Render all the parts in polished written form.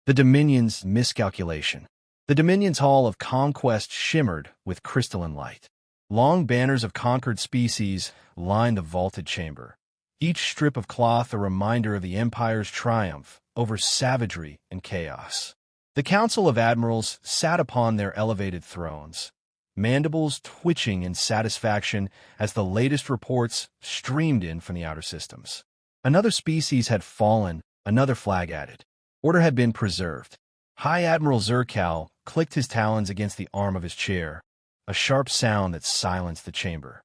The Dominion's miscalculation. The Dominion's hall of conquest shimmered with crystalline light. Long banners of conquered species lined the vaulted chamber, each strip of cloth a reminder of the Empire's triumph over savagery and chaos. The Council of Admirals sat upon their elevated thrones, mandibles twitching in satisfaction as the latest reports streamed in from the outer systems. Another species had fallen, another flag added. Order had been preserved. High Admiral Zerkal clicked his talons against the arm of his chair, a sharp sound that silenced the chamber.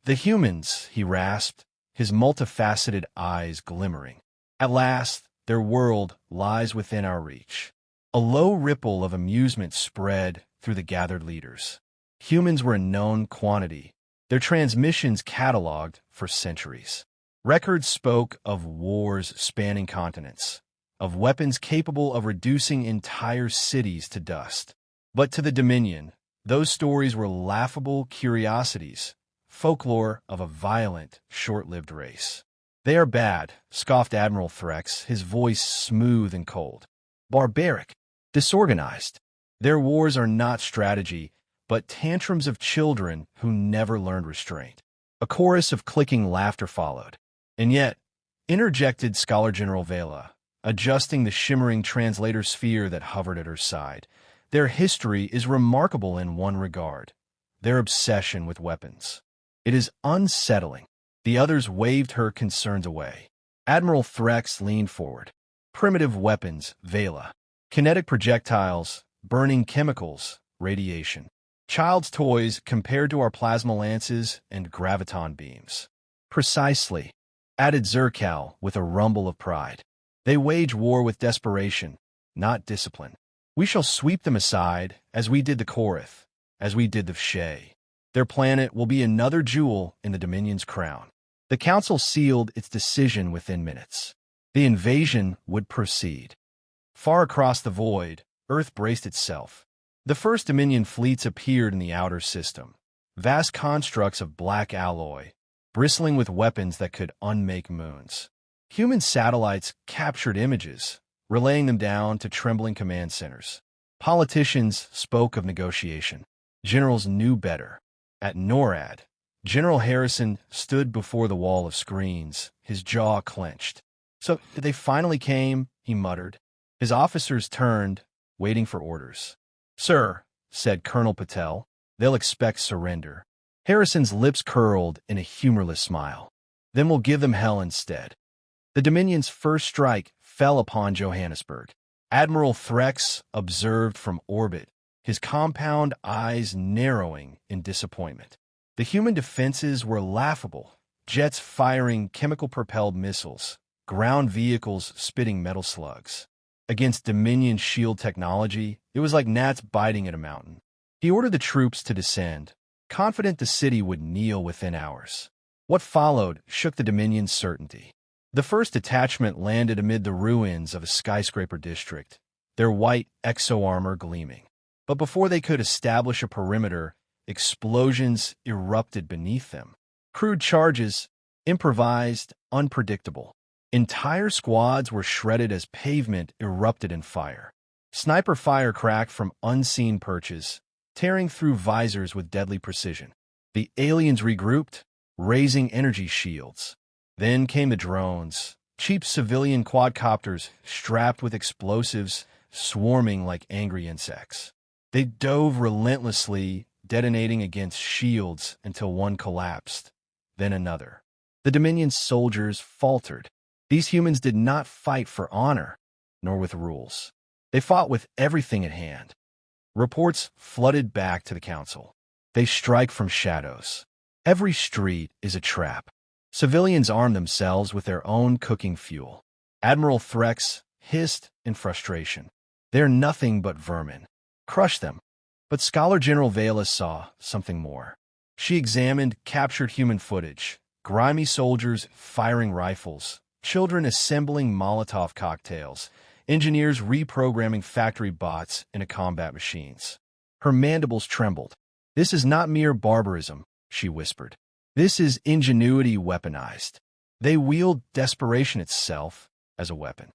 "The humans," he rasped, his multifaceted eyes glimmering. "At last, their world lies within our reach." A low ripple of amusement spread through the gathered leaders. Humans were a known quantity, their transmissions catalogued for centuries. Records spoke of wars spanning continents, of weapons capable of reducing entire cities to dust. But to the Dominion, those stories were laughable curiosities, folklore of a violent, short-lived race. "They are bad," scoffed Admiral Threx, his voice smooth and cold. "Barbaric, disorganized. Their wars are not strategy, but tantrums of children who never learned restraint." A chorus of clicking laughter followed. "And yet," interjected Scholar General Vela, adjusting the shimmering translator sphere that hovered at her side, "their history is remarkable in one regard: their obsession with weapons. It is unsettling." The others waved her concerns away. Admiral Threx leaned forward. "Primitive weapons, Vela. Kinetic projectiles, burning chemicals, radiation. Child's toys compared to our plasma lances and graviton beams." "Precisely," added Zerkal with a rumble of pride. "They wage war with desperation, not discipline. We shall sweep them aside, as we did the Korath, as we did the Vshay. Their planet will be another jewel in the Dominion's crown." The Council sealed its decision within minutes. The invasion would proceed. Far across the void, Earth braced itself. The first Dominion fleets appeared in the outer system, vast constructs of black alloy, bristling with weapons that could unmake moons. Human satellites captured images, relaying them down to trembling command centers. Politicians spoke of negotiation. Generals knew better. At NORAD, General Harrison stood before the wall of screens, his jaw clenched. "So they finally came," he muttered. His officers turned, waiting for orders. "Sir," said Colonel Patel, "they'll expect surrender." Harrison's lips curled in a humorless smile. "Then we'll give them hell instead." The Dominion's first strike fell upon Johannesburg. Admiral Threx observed from orbit, his compound eyes narrowing in disappointment. The human defenses were laughable, jets firing chemical-propelled missiles, ground vehicles spitting metal slugs. Against Dominion shield technology, it was like gnats biting at a mountain. He ordered the troops to descend, confident the city would kneel within hours. What followed shook the Dominion's certainty. The first detachment landed amid the ruins of a skyscraper district, their white exo-armor gleaming. But before they could establish a perimeter, explosions erupted beneath them. Crude charges, improvised, unpredictable. Entire squads were shredded as pavement erupted in fire. Sniper fire cracked from unseen perches, tearing through visors with deadly precision. The aliens regrouped, raising energy shields. Then came the drones, cheap civilian quadcopters strapped with explosives, swarming like angry insects. They dove relentlessly, detonating against shields until one collapsed, then another. The Dominion soldiers faltered. These humans did not fight for honor, nor with rules. They fought with everything at hand. Reports flooded back to the Council. They strike from shadows. Every street is a trap. Civilians arm themselves with their own cooking fuel. Admiral Threx hissed in frustration. "They're nothing but vermin. Crush them." But Scholar General Vela saw something more. She examined captured human footage, grimy soldiers firing rifles, children assembling Molotov cocktails, engineers reprogramming factory bots into combat machines. Her mandibles trembled. "This is not mere barbarism," she whispered. "This is ingenuity weaponized. They wield desperation itself as a weapon."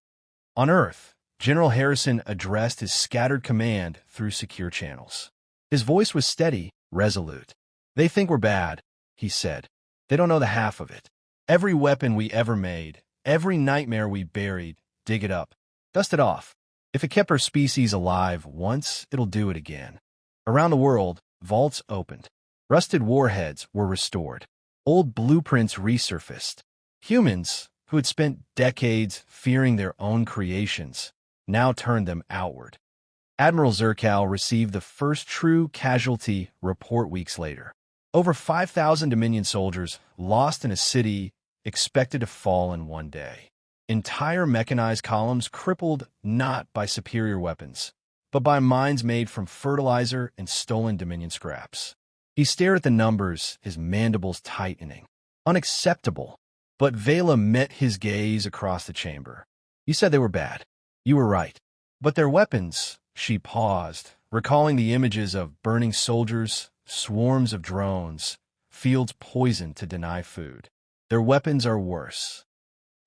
On Earth, General Harrison addressed his scattered command through secure channels. His voice was steady, resolute. "They think we're bad," he said. "They don't know the half of it. Every weapon we ever made, every nightmare we buried, dig it up. Dust it off. If it kept our species alive once, it'll do it again." Around the world, vaults opened. Rusted warheads were restored. Old blueprints resurfaced. Humans, who had spent decades fearing their own creations, now turned them outward. Admiral Zerkow received the first true casualty report weeks later. Over 5,000 Dominion soldiers lost in a city expected to fall in one day. Entire mechanized columns crippled not by superior weapons, but by mines made from fertilizer and stolen Dominion scraps. He stared at the numbers, his mandibles tightening. Unacceptable. But Vela met his gaze across the chamber. "You said they were bad. You were right. But their weapons," she paused, recalling the images of burning soldiers, swarms of drones, fields poisoned to deny food. "Their weapons are worse."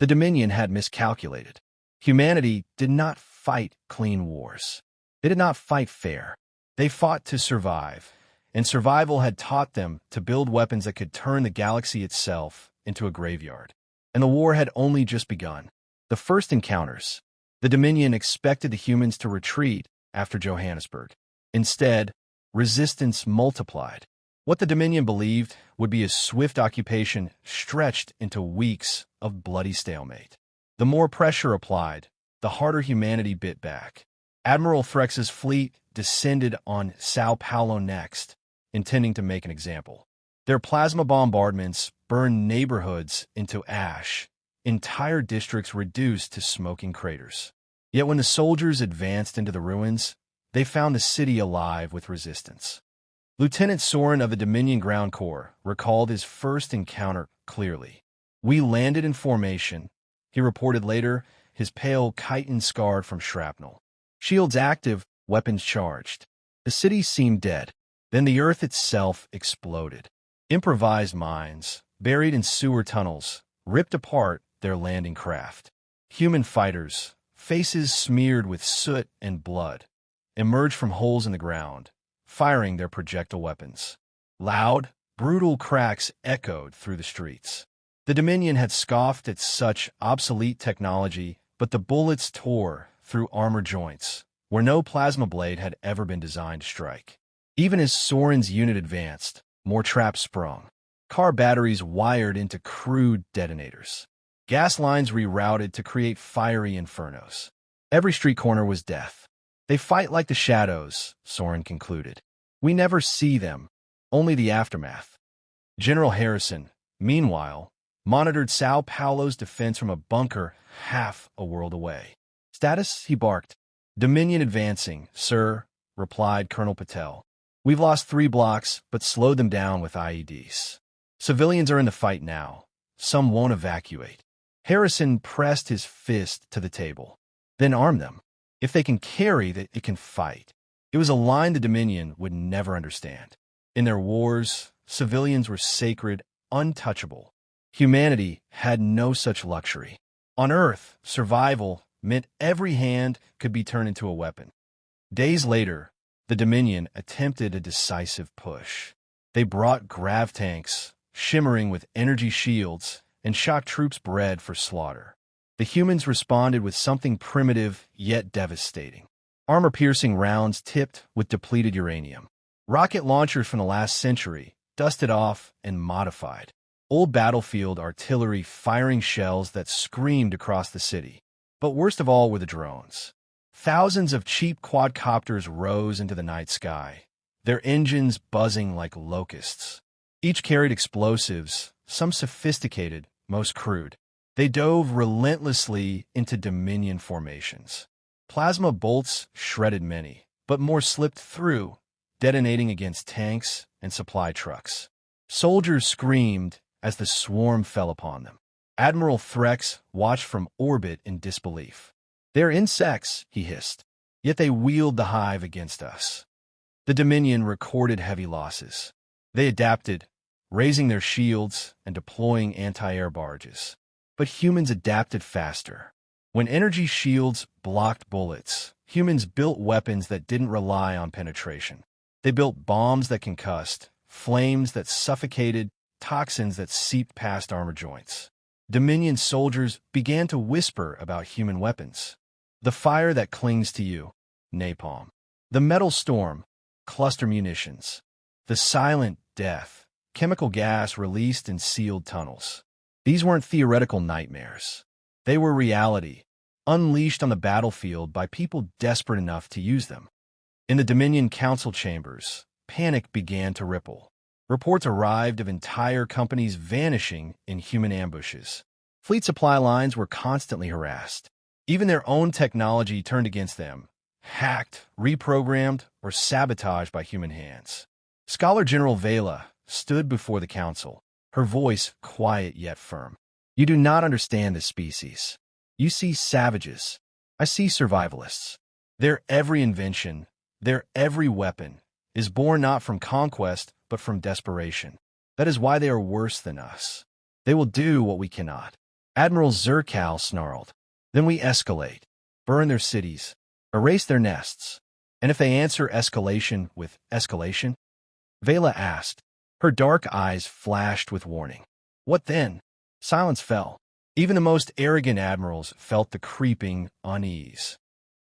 The Dominion had miscalculated. Humanity did not fight clean wars. They did not fight fair. They fought to survive, and survival had taught them to build weapons that could turn the galaxy itself into a graveyard. And the war had only just begun. The first encounters. The Dominion expected the humans to retreat after Johannesburg. Instead, resistance multiplied. What the Dominion believed would be a swift occupation stretched into weeks of bloody stalemate. The more pressure applied, the harder humanity bit back. Admiral Threx's fleet descended on Sao Paulo next, intending to make an example. Their plasma bombardments burned neighborhoods into ash, entire districts reduced to smoking craters. Yet when the soldiers advanced into the ruins, they found the city alive with resistance. Lieutenant Soren of the Dominion Ground Corps recalled his first encounter clearly. "We landed in formation," he reported later, his pale chitin scarred from shrapnel. Shields active, weapons charged. The city seemed dead. Then the earth itself exploded. Improvised mines, buried in sewer tunnels, ripped apart their landing craft. Human fighters, faces smeared with soot and blood, emerged from holes in the ground, firing their projectile weapons. Loud, brutal cracks echoed through the streets. The Dominion had scoffed at such obsolete technology, but the bullets tore through armor joints, where no plasma blade had ever been designed to strike. Even as Soren's unit advanced, more traps sprung. Car batteries wired into crude detonators. Gas lines rerouted to create fiery infernos. Every street corner was death. "They fight like the shadows," Soren concluded. "We never see them, only the aftermath." General Harrison, meanwhile, monitored Sao Paulo's defense from a bunker half a world away. "Status?" he barked. "Dominion advancing, sir," replied Colonel Patel. "We've lost 3 blocks, but slowed them down with IEDs. Civilians are in the fight now. Some won't evacuate." Harrison pressed his fist to the table. "Then arm them. If they can carry, it can fight." It was a line the Dominion would never understand. In their wars, civilians were sacred, untouchable. Humanity had no such luxury. On Earth, survival meant every hand could be turned into a weapon. Days later, the Dominion attempted a decisive push. They brought grav tanks, shimmering with energy shields, and shock troops bred for slaughter. The humans responded with something primitive yet devastating. Armor-piercing rounds tipped with depleted uranium. Rocket launchers from the last century, dusted off and modified. Old battlefield artillery firing shells that screamed across the city. But worst of all were the drones. Thousands of cheap quadcopters rose into the night sky, their engines buzzing like locusts. Each carried explosives, some sophisticated, most crude. They dove relentlessly into Dominion formations. Plasma bolts shredded many, but more slipped through, detonating against tanks and supply trucks. Soldiers screamed as the swarm fell upon them. Admiral Threx watched from orbit in disbelief. "They're insects," he hissed, "yet they wield the hive against us." The Dominion recorded heavy losses. They adapted, raising their shields and deploying anti-air barges. But humans adapted faster. When energy shields blocked bullets, humans built weapons that didn't rely on penetration. They built bombs that concussed, flames that suffocated, toxins that seeped past armor joints. Dominion soldiers began to whisper about human weapons. The fire that clings to you, napalm. The metal storm, cluster munitions. The silent death, chemical gas released in sealed tunnels. These weren't theoretical nightmares. They were reality, unleashed on the battlefield by people desperate enough to use them. In the Dominion Council chambers, panic began to ripple. Reports arrived of entire companies vanishing in human ambushes. Fleet supply lines were constantly harassed. Even their own technology turned against them, hacked, reprogrammed, or sabotaged by human hands. Scholar General Vela stood before the council, her voice quiet yet firm. You do not understand this species. You see savages. I see survivalists. Their every invention, their every weapon, is born not from conquest, but from desperation. That is why they are worse than us. They will do what we cannot. Admiral Zerkal snarled. Then we escalate, burn their cities, erase their nests. And if they answer escalation with escalation? Vela asked. Her dark eyes flashed with warning. What then? Silence fell. Even the most arrogant admirals felt the creeping unease.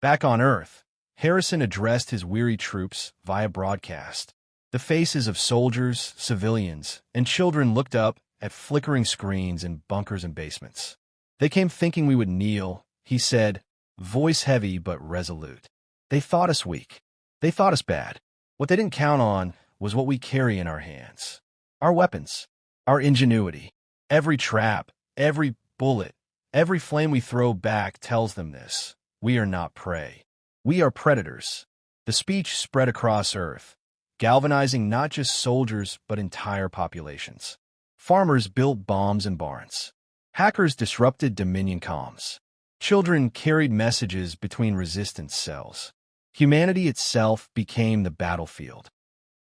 Back on Earth, Harrison addressed his weary troops via broadcast. The faces of soldiers, civilians, and children looked up at flickering screens in bunkers and basements. They came thinking we would kneel, he said, voice heavy but resolute. They thought us weak. They thought us bad. What they didn't count on was what we carry in our hands. Our weapons. Our ingenuity. Every trap, every bullet, every flame we throw back tells them this. We are not prey. We are predators. The speech spread across Earth, galvanizing not just soldiers but entire populations. Farmers built bombs in barns. Hackers disrupted Dominion comms. Children carried messages between resistance cells. Humanity itself became the battlefield.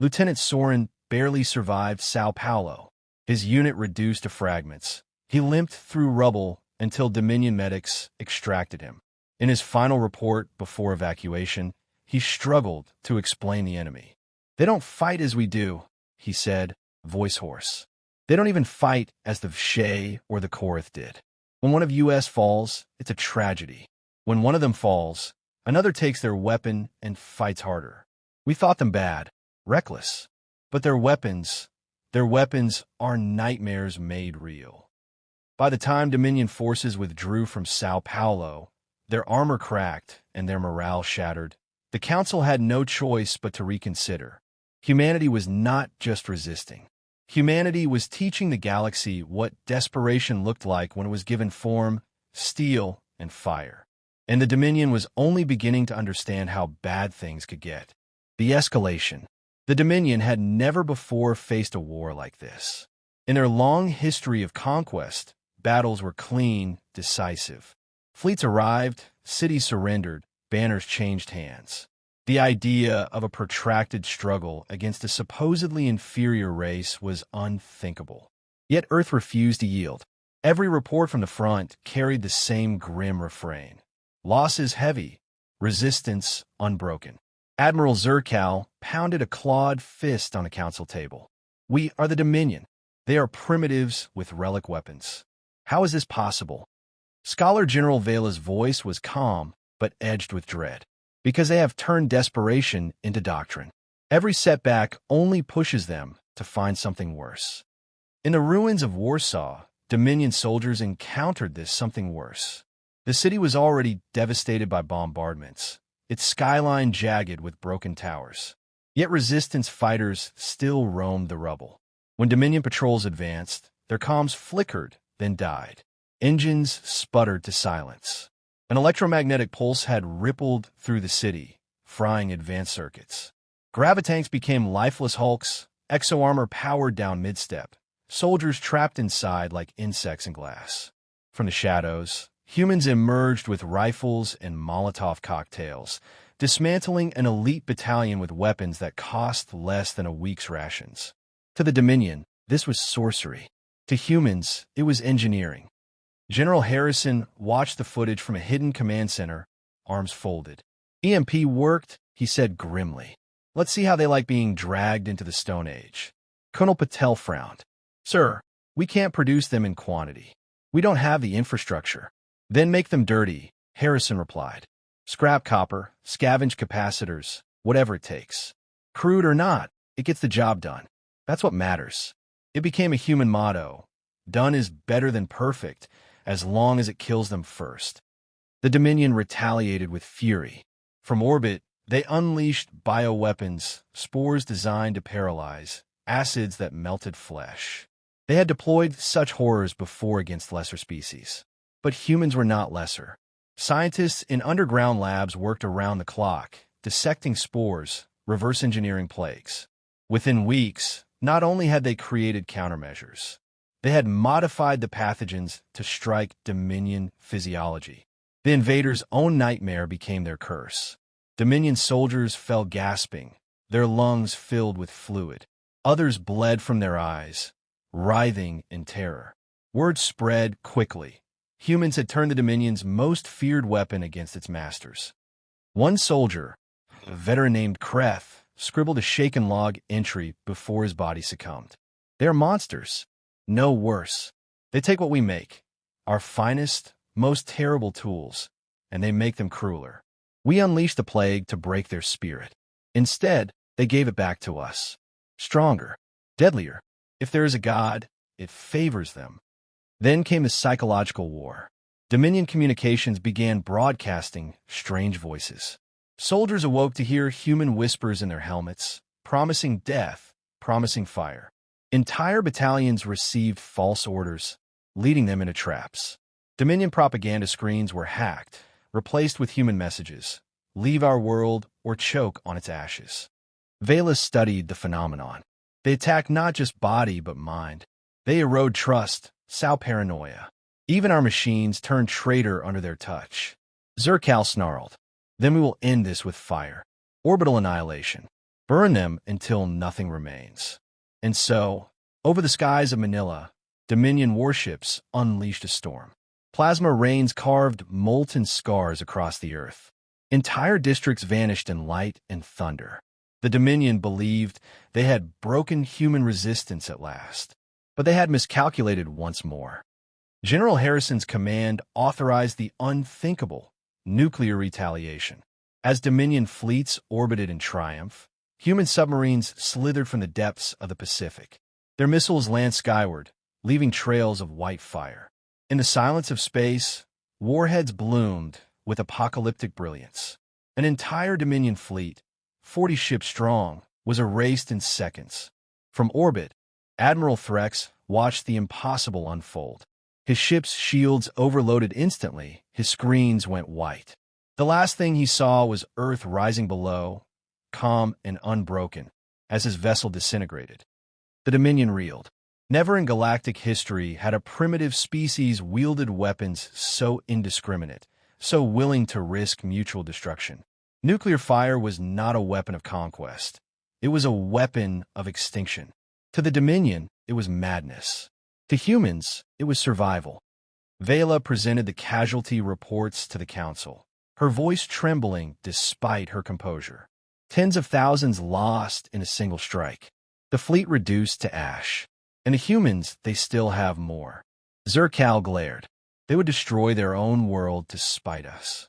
Lieutenant Soren barely survived Sao Paulo, his unit reduced to fragments. He limped through rubble until Dominion medics extracted him. In his final report before evacuation, he struggled to explain the enemy. They don't fight as we do, he said, voice hoarse. They don't even fight as the Vshay or the Korath did. When one of US falls, it's a tragedy. When one of them falls, another takes their weapon and fights harder. We thought them bad, reckless. But their weapons are nightmares made real. By the time Dominion forces withdrew from Sao Paulo, their armor cracked and their morale shattered. The Council had no choice but to reconsider. Humanity was not just resisting. Humanity was teaching the galaxy what desperation looked like when it was given form, steel, and fire. And the Dominion was only beginning to understand how bad things could get. The escalation. The Dominion had never before faced a war like this. In their long history of conquest, battles were clean, decisive. Fleets arrived, cities surrendered, banners changed hands. The idea of a protracted struggle against a supposedly inferior race was unthinkable. Yet Earth refused to yield. Every report from the front carried the same grim refrain. Losses heavy, resistance unbroken. Admiral Zerkal pounded a clawed fist on a council table. We are the Dominion. They are primitives with relic weapons. How is this possible? Scholar General Vela's voice was calm, but edged with dread. Because they have turned desperation into doctrine. Every setback only pushes them to find something worse. In the ruins of Warsaw, Dominion soldiers encountered this something worse. The city was already devastated by bombardments, its skyline jagged with broken towers. Yet resistance fighters still roamed the rubble. When Dominion patrols advanced, their comms flickered, then died. Engines sputtered to silence. An electromagnetic pulse had rippled through the city, frying advanced circuits. Gravitanks became lifeless hulks, exo-armor powered down mid-step, soldiers trapped inside like insects in glass. From the shadows, humans emerged with rifles and Molotov cocktails, dismantling an elite battalion with weapons that cost less than a week's rations. To the Dominion, this was sorcery. To humans, it was engineering. General Harrison watched the footage from a hidden command center, arms folded. EMP worked, he said grimly. Let's see how they like being dragged into the Stone Age. Colonel Patel frowned. Sir, we can't produce them in quantity. We don't have the infrastructure. Then make them dirty, Harrison replied. Scrap copper, scavenge capacitors, whatever it takes. Crude or not, it gets the job done. That's what matters. It became a human motto. Done is better than perfect, as long as it kills them first. The Dominion retaliated with fury. From orbit, they unleashed bioweapons, spores designed to paralyze, acids that melted flesh. They had deployed such horrors before against lesser species. But humans were not lesser. Scientists in underground labs worked around the clock, dissecting spores, reverse engineering plagues. Within weeks, not only had they created countermeasures, they had modified the pathogens to strike Dominion physiology. The invaders' own nightmare became their curse. Dominion soldiers fell gasping, their lungs filled with fluid. Others bled from their eyes, writhing in terror. Word spread quickly. Humans had turned the Dominion's most feared weapon against its masters. One soldier, a veteran named Kreth, scribbled a shaken log entry before his body succumbed. They're monsters. No worse. They take what we make, our finest, most terrible tools, and they make them crueler. We unleash the plague to break their spirit. Instead, they gave it back to us. Stronger, deadlier. If there is a God, it favors them. Then came the psychological war. Dominion communications began broadcasting strange voices. Soldiers awoke to hear human whispers in their helmets, promising death, promising fire. Entire battalions received false orders, leading them into traps. Dominion propaganda screens were hacked, replaced with human messages. Leave our world or choke on its ashes. Vela studied the phenomenon. They attack not just body but mind. They erode trust, sow paranoia. Even our machines turn traitor under their touch. Zercal snarled. Then we will end this with fire. Orbital annihilation. Burn them until nothing remains. And so, over the skies of Manila, Dominion warships unleashed a storm. Plasma rains carved molten scars across the earth. Entire districts vanished in light and thunder. The Dominion believed they had broken human resistance at last, but they had miscalculated once more. General Harrison's command authorized the unthinkable, nuclear retaliation. As Dominion fleets orbited in triumph, human submarines slithered from the depths of the Pacific. Their missiles land skyward, leaving trails of white fire. In the silence of space, warheads bloomed with apocalyptic brilliance. An entire Dominion fleet, 40 ships strong, was erased in seconds. From orbit, Admiral Threx watched the impossible unfold. His ship's shields overloaded instantly, his screens went white. The last thing he saw was Earth rising below, calm and unbroken, as his vessel disintegrated. The Dominion reeled. Never in galactic history had a primitive species wielded weapons so indiscriminate, so willing to risk mutual destruction. Nuclear fire was not a weapon of conquest. It was a weapon of extinction. To the Dominion, it was madness. To humans, it was survival. Vela presented the casualty reports to the Council, her voice trembling despite her composure. Tens of thousands lost in a single strike. The fleet reduced to ash. And the humans, they still have more. Zercal glared. They would destroy their own world to spite us.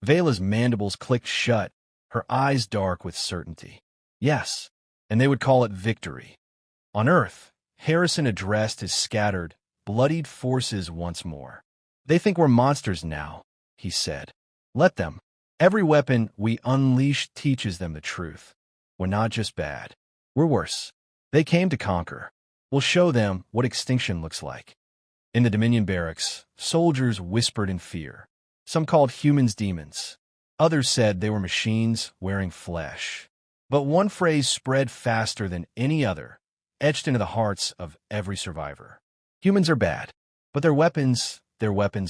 Vela's mandibles clicked shut, her eyes dark with certainty. Yes, and they would call it victory. On Earth, Harrison addressed his scattered, bloodied forces once more. They think we're monsters now, he said. Let them. Every weapon we unleash teaches them the truth. We're not just bad. We're worse. They came to conquer. We'll show them what extinction looks like. In the Dominion barracks, soldiers whispered in fear. Some called humans demons. Others said they were machines wearing flesh. But one phrase spread faster than any other, etched into the hearts of every survivor. Humans are bad, but their weapons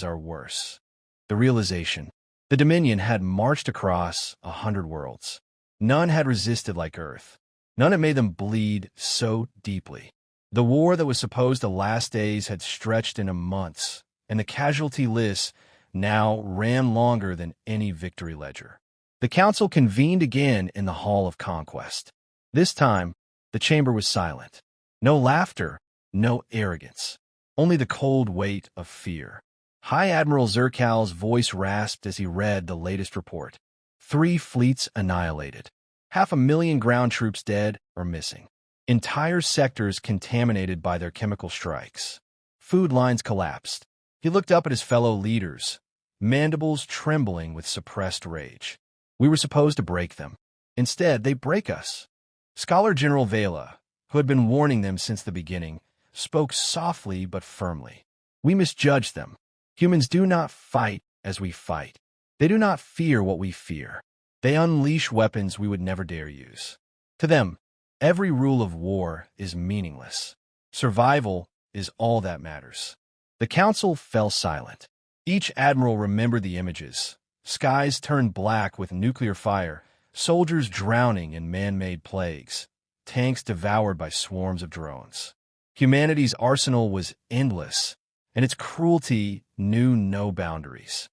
are worse. The realization. The Dominion had marched across 100 worlds. None had resisted like Earth. None had made them bleed so deeply. The war that was supposed to last days had stretched into months, and the casualty list now ran longer than any victory ledger. The council convened again in the Hall of Conquest. This time, the chamber was silent. No laughter, no arrogance, only the cold weight of fear. High Admiral Zerkal's voice rasped as he read the latest report. 3 fleets annihilated. 500,000 ground troops dead or missing. Entire sectors contaminated by their chemical strikes. Food lines collapsed. He looked up at his fellow leaders, mandibles trembling with suppressed rage. We were supposed to break them. Instead, they break us. Scholar General Vela, who had been warning them since the beginning, spoke softly but firmly. We misjudged them. Humans do not fight as we fight. They do not fear what we fear. They unleash weapons we would never dare use. To them, every rule of war is meaningless. Survival is all that matters. The council fell silent. Each admiral remembered the images. Skies turned black with nuclear fire, soldiers drowning in man-made plagues, tanks devoured by swarms of drones. Humanity's arsenal was endless, and its cruelty knew no boundaries.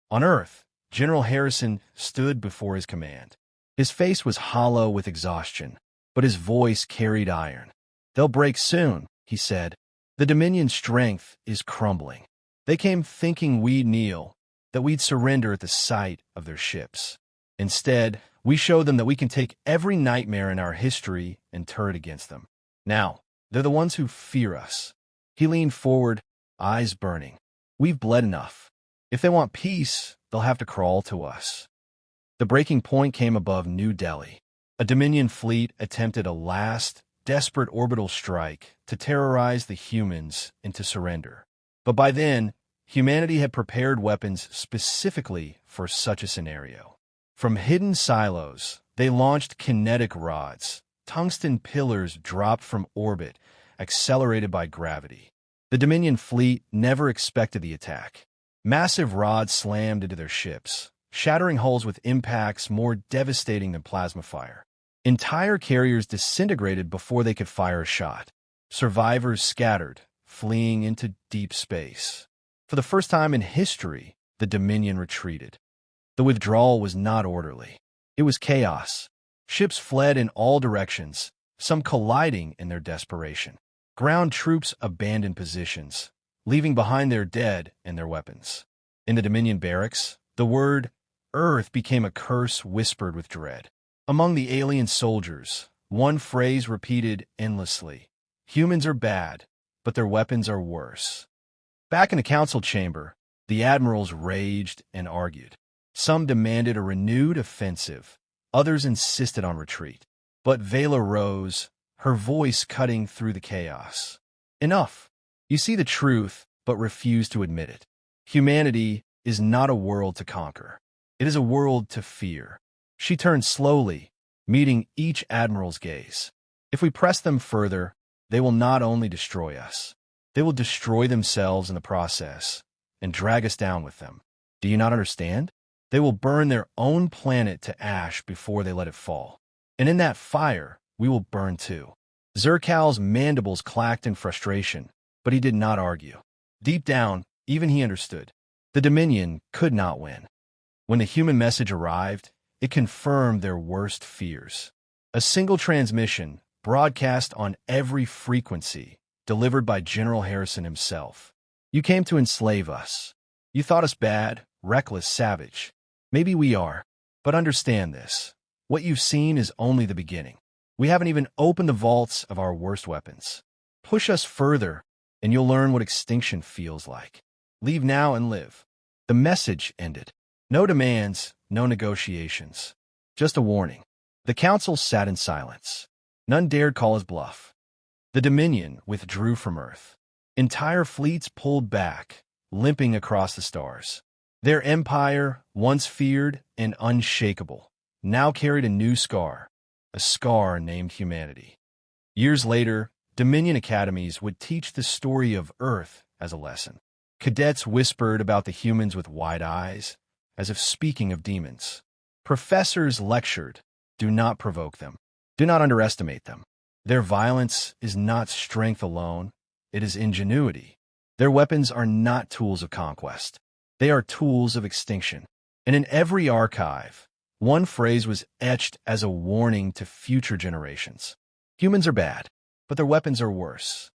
On Earth, General Harrison stood before his command. His face was hollow with exhaustion, but his voice carried iron. "They'll break soon," he said. "The Dominion's strength is crumbling. They came thinking we'd kneel, that we'd surrender at the sight of their ships. Instead, we showed them that we can take every nightmare in our history and turn it against them. Now, they're the ones who fear us." He leaned forward, eyes burning. "We've bled enough. If they want peace, they'll have to crawl to us." The breaking point came above New Delhi. A Dominion fleet attempted a last, desperate orbital strike to terrorize the humans into surrender. But by then, humanity had prepared weapons specifically for such a scenario. From hidden silos, they launched kinetic rods, tungsten pillars dropped from orbit, accelerated by gravity. The Dominion fleet never expected the attack. Massive rods slammed into their ships, shattering hulls with impacts more devastating than plasma fire. Entire carriers disintegrated before they could fire a shot. Survivors scattered, fleeing into deep space. For the first time in history, the Dominion retreated. The withdrawal was not orderly. It was chaos. Ships fled in all directions, some colliding in their desperation. Ground troops abandoned positions, leaving behind their dead and their weapons. In the Dominion barracks, the word Earth became a curse whispered with dread. Among the alien soldiers, one phrase repeated endlessly: "Humans are bad, but their weapons are worse." Back in the council chamber, the admirals raged and argued. Some demanded a renewed offensive, others insisted on retreat. But Vela rose, her voice cutting through the chaos. "Enough. You see the truth, but refuse to admit it. Humanity is not a world to conquer. It is a world to fear." She turned slowly, meeting each admiral's gaze. "If we press them further, they will not only destroy us, they will destroy themselves in the process and drag us down with them. Do you not understand? They will burn their own planet to ash before they let it fall. And in that fire, we will burn too." Zerkal's mandibles clacked in frustration, but he did not argue. Deep down, even he understood. The Dominion could not win. When the human message arrived, it confirmed their worst fears. A single transmission, broadcast on every frequency, delivered by General Harrison himself. "You came to enslave us. You thought us bad, reckless, savage. Maybe we are. But understand this. What you've seen is only the beginning. We haven't even opened the vaults of our worst weapons. Push us further, and you'll learn what extinction feels like. Leave now and live." The message ended. No demands, no negotiations. Just a warning. The council sat in silence. None dared call his bluff. The Dominion withdrew from Earth. Entire fleets pulled back, limping across the stars. Their empire, once feared and unshakable, now carried a new scar, a scar named humanity. Years later, Dominion academies would teach the story of Earth as a lesson. Cadets whispered about the humans with wide eyes, as if speaking of demons. Professors lectured, "Do not provoke them. Do not underestimate them. Their violence is not strength alone, it is ingenuity." Their weapons are not tools of conquest. They are tools of extinction. And in every archive, one phrase was etched as a warning to future generations. Humans are bad, but their weapons are worse.